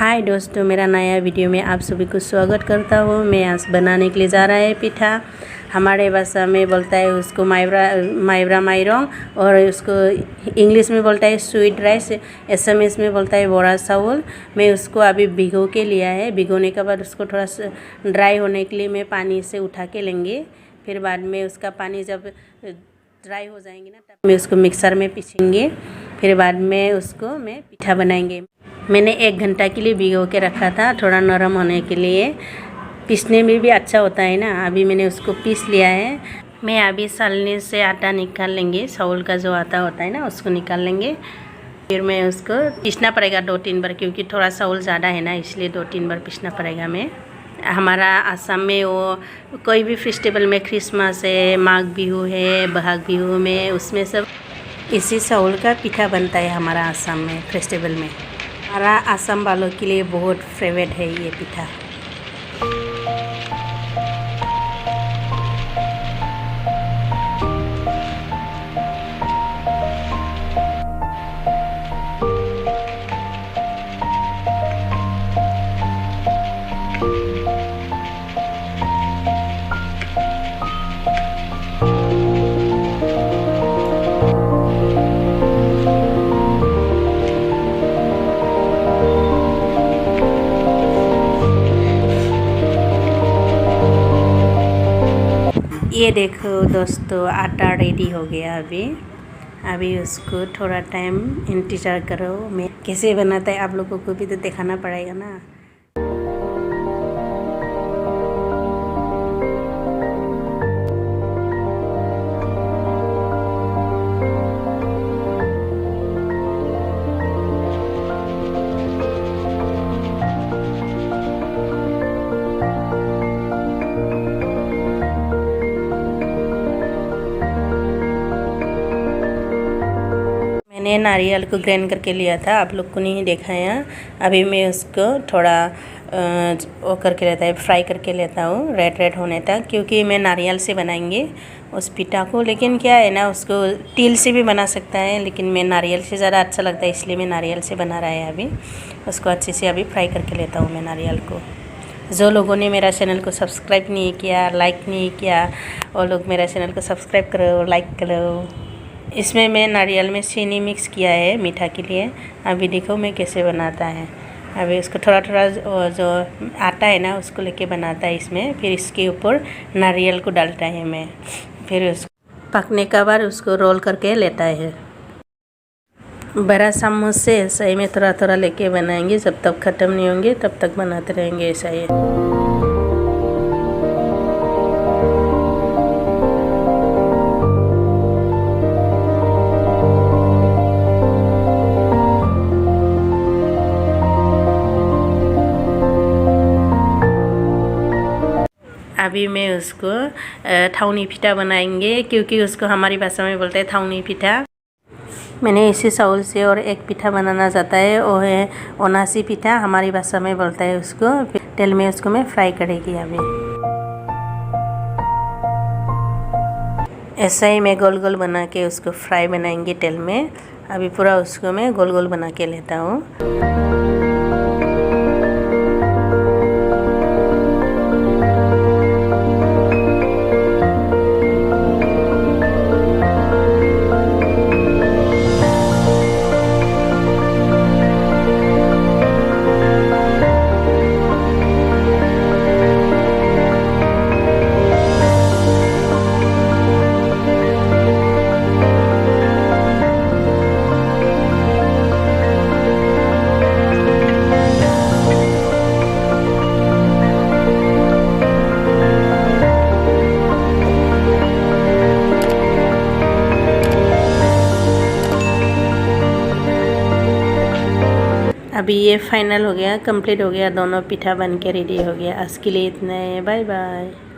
हाय दोस्तों, मेरा नया वीडियो में आप सभी को स्वागत करता हूँ। मैं आज बनाने के लिए जा रहा है पिठा। हमारे भाषा में बोलता है उसको माइब्रा माइरोंग, और उसको इंग्लिश में बोलता है स्वीट राइस, एसएमएस में बोलता है बोरा चावल। मैं उसको अभी भिगो के लिया है। भिगोने के बाद उसको थोड़ा सा ड्राई होने के लिए मैं पानी से उठा के लेंगे। फिर बाद में उसका पानी जब ड्राई हो जाएंगे ना, तब मैं उसको मिक्सर में पीसेंगे। फिर बाद में उसको मैं पिठा बनाएंगे। मैंने 1 घंटा के लिए भिगो के रखा था, थोड़ा नरम होने के लिए। पीसने में भी अच्छा होता है ना। अभी मैंने उसको पीस लिया है। मैं अभी छलनी से आटा निकाल लेंगे, चावल का जो आटा होता है ना उसको निकाल लेंगे। फिर मैं उसको पीसना पड़ेगा 2-3 बार, क्योंकि थोड़ा चावल ज़्यादा है ना, इसलिए 2-3 बार पीसना पड़ेगा। मैं हमारा आसाम में वो कोई भी फेस्टिवल में, क्रिसमस है, माघ बिहू है, बहाग बिहू में, उसमें सब इसी चावल का पिठा बनता है हमारा आसाम में फेस्टिवल में। हमारा आसाम वालों के लिए बहुत फेवरेट है ये पिठा। ये देखो दोस्तों, आटा रेडी हो गया। अभी उसको थोड़ा टाइम इंतज़ार करो। मैं कैसे बनाता है आप लोगों को भी तो दिखाना पड़ेगा ना। मैंने नारियल को ग्राइंड करके लिया था, आप लोग को नहीं देखा है। अभी मैं उसको थोड़ा वो करके लेता है, फ्राई करके लेता हूँ रेड होने तक, क्योंकि मैं नारियल से बनाएंगे उस पिठा को। लेकिन क्या है ना, उसको तिल से भी बना सकता है, लेकिन मैं नारियल से ज़्यादा अच्छा लगता है, इसलिए मैं नारियल से बना रहा है। अभी उसको अच्छे से अभी फ्राई करके लेता हूँ मैं नारियल को। जो लोगों ने मेरा चैनल को सब्सक्राइब नहीं किया, लाइक नहीं किया, वो लोग मेरा चैनल को सब्सक्राइब करो, लाइक करो। इसमें मैं नारियल में चीनी मिक्स किया है मीठा के लिए। अभी देखो मैं कैसे बनाता है। अभी उसको थोड़ा थोड़ा जो आटा है ना उसको लेके बनाता है इसमें। फिर इसके ऊपर नारियल को डालता है मैं। फिर उसको पकने के बाद उसको रोल करके लेता है। बड़ा चम्मच से ऐसा ही में थोड़ा थोड़ा लेके बनाएंगे, जब तक ख़त्म नहीं होंगे तब तक बनाते रहेंगे ऐसा ही। अभी मैं उसको थाउनी पिठा बनाएंगे, क्योंकि उसको हमारी भाषा में बोलते हैं थाउनी पिठा। मैंने इसी चावल से और एक पिठा बनाना चाहता है, वो है ओनासी पिठा, हमारी भाषा में बोलता है उसको। तेल में उसको मैं फ्राई करेगी। अभी ऐसा ही मैं गोल गोल बना के उसको फ्राई बनाएंगे तेल में। अभी पूरा उसको मैं गोल गोल बना के लेता हूँ। अभी ये फाइनल हो गया, कंप्लीट हो गया, दोनों पिठा बन के रेडी हो गया। आज के लिए इतना है, बाय बाय।